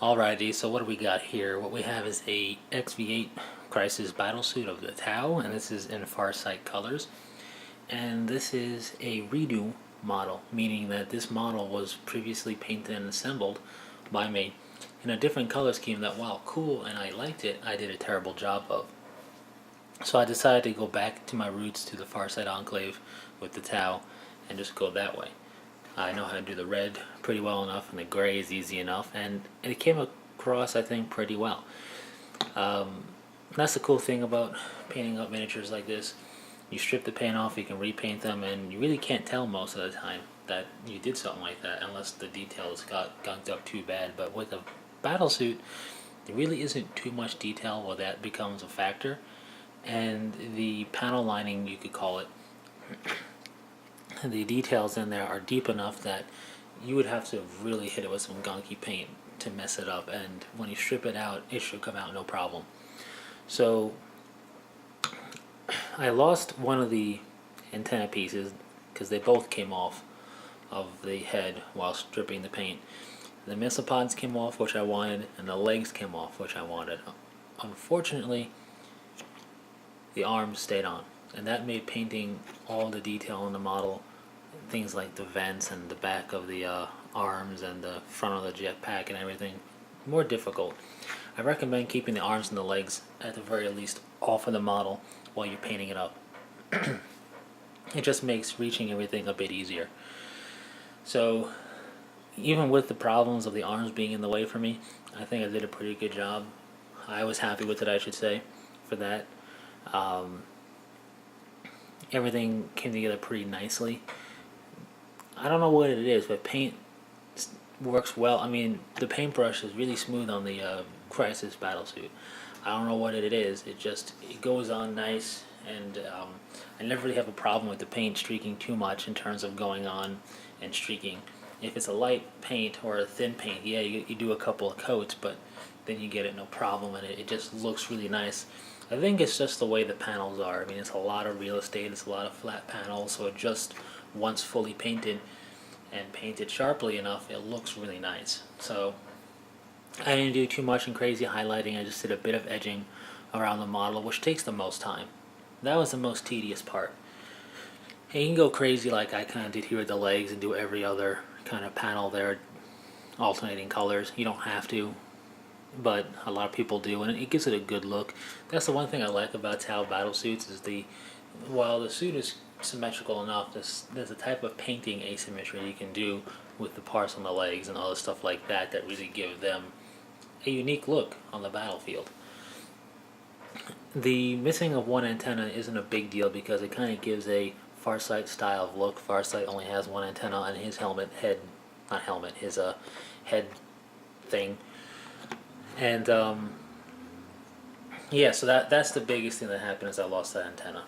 Alrighty, so what do we got here? What we have is a XV8 Crisis Battlesuit of the Tau, and this is in Farsight colors. And this is a redo model, meaning that this model was previously painted and assembled by me in a different color scheme that, while cool and I liked it, I did a terrible job of. So I decided to go back to my roots, to the Farsight Enclave with the Tau, and just go that way. I know how to do the red pretty well enough, and the gray is easy enough, and it came across, I think, pretty well. That's the cool thing about painting up miniatures like this. You strip the paint off, you can repaint them, and you really can't tell most of the time that you did something like that unless the details got gunked up too bad. But with a battle suit, there really isn't too much detail where that becomes a factor. And the panel lining, you could call it, the details in there are deep enough that you would have to really hit it with some gunky paint to mess it up, and when you strip it out, it should come out no problem. So I lost one of the antenna pieces because they both came off of the head while stripping the paint. The missile pods came off, which I wanted, and the legs came off, which I wanted. Unfortunately, the arms stayed on, and that made painting all the detail on the model, things like the vents and the back of the arms and the front of the jetpack and everything, more difficult. I recommend keeping the arms and the legs at the very least off of the model while you're painting it up. It just makes reaching everything a bit easier. So even with the problems of the arms being in the way for me, I think I did a pretty good job. I was happy with it, I should say, for that. Everything came together pretty nicely. I don't know what it is, but paint works well. I mean, the paintbrush is really smooth on the Crisis Battlesuit. I don't know what it is. It goes on nice, and I never really have a problem with the paint streaking too much in terms of going on and streaking. If it's a light paint or a thin paint, yeah, you do a couple of coats, but then you get it no problem, and it just looks really nice. I think it's just the way the panels are. I mean, it's a lot of real estate, it's a lot of flat panels, so it just, once fully painted and painted sharply enough, it looks really nice. So I didn't do too much in crazy highlighting, I just did a bit of edging around the model, which takes the most time. That was the most tedious part. And you can go crazy like I kind of did here with the legs and do every other kind of panel there, alternating colors. You don't have to, but a lot of people do, and it gives it a good look. That's the one thing I like about Tau battle suits is while the suit is symmetrical enough, there's a type of painting asymmetry you can do with the parts on the legs and other stuff like that that really give them a unique look on the battlefield. The missing of one antenna isn't a big deal because it kind of gives a Farsight style of look. Farsight only has one antenna on his his head thing. And yeah, so that's the biggest thing that happened is I lost that antenna.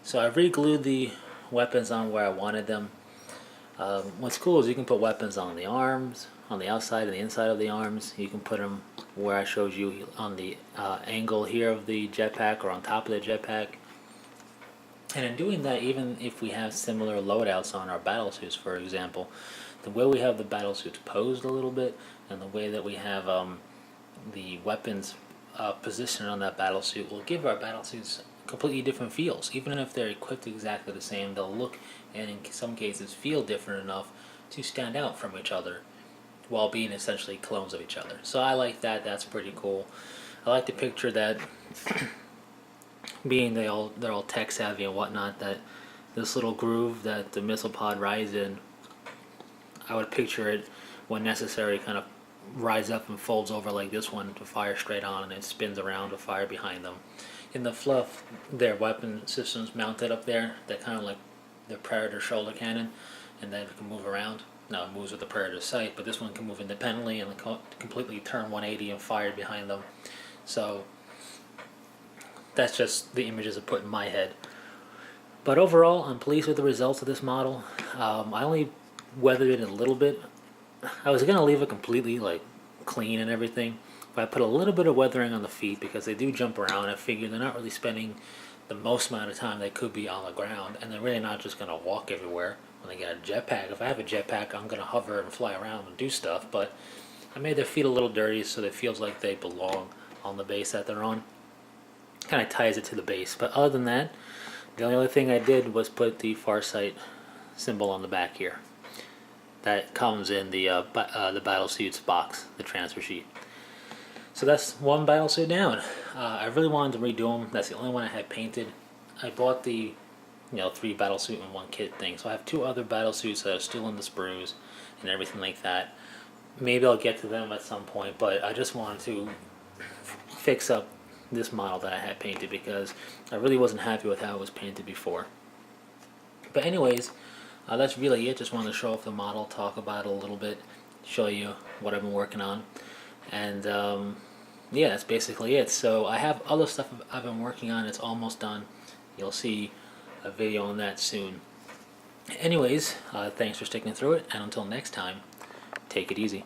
So I re-glued the weapons on where I wanted them. What's cool is you can put weapons on the arms, on the outside and the inside of the arms. You can put them where I showed you on the angle here of the jetpack or on top of the jetpack. And in doing that, even if we have similar loadouts on our battlesuits, for example, the way we have the battlesuits posed a little bit and the way that we have the weapons positioned on that battlesuit will give our battlesuits completely different feels. Even if they're equipped exactly the same, they'll look and in some cases feel different enough to stand out from each other while being essentially clones of each other. So I like that. That's pretty cool. I like to picture that being they're all tech savvy and whatnot, that this little groove that the missile pod rides in, I would picture it when necessary kind of rise up and folds over like this one to fire straight on, and it spins around to fire behind them. In the fluff, their weapon systems mounted up there, that kind of like the Predator shoulder cannon, and then it can move around. Now it moves with the Predator's sight, but this one can move independently and completely turn 180 and fire behind them. So that's just the images I put in my head. But overall, I'm pleased with the results of this model. I only weathered it a little bit. I was going to leave it completely like clean and everything, but I put a little bit of weathering on the feet because they do jump around. I figure they're not really spending the most amount of time they could be on the ground, and they're really not just going to walk everywhere when they get a jetpack. If I have a jetpack, I'm going to hover and fly around and do stuff, but I made their feet a little dirty so it feels like they belong on the base that they're on. Kind of ties it to the base. But other than that, the only other thing I did was put the Farsight symbol on the back here. That comes in the Battlesuits box, the transfer sheet. So that's one Battlesuit down. I really wanted to redo them. That's the only one I had painted. I bought the 3 Battlesuit in 1 kit thing. So I have 2 other Battlesuits that are still in the sprues and everything like that. Maybe I'll get to them at some point, but I just wanted to fix up this model that I had painted because I really wasn't happy with how it was painted before. But anyways, that's really it. Just wanted to show off the model, talk about it a little bit, show you what I've been working on, and yeah, that's basically it. So I have other stuff I've been working on. It's almost done. You'll see a video on that soon. Anyways, thanks for sticking through it, and until next time, take it easy.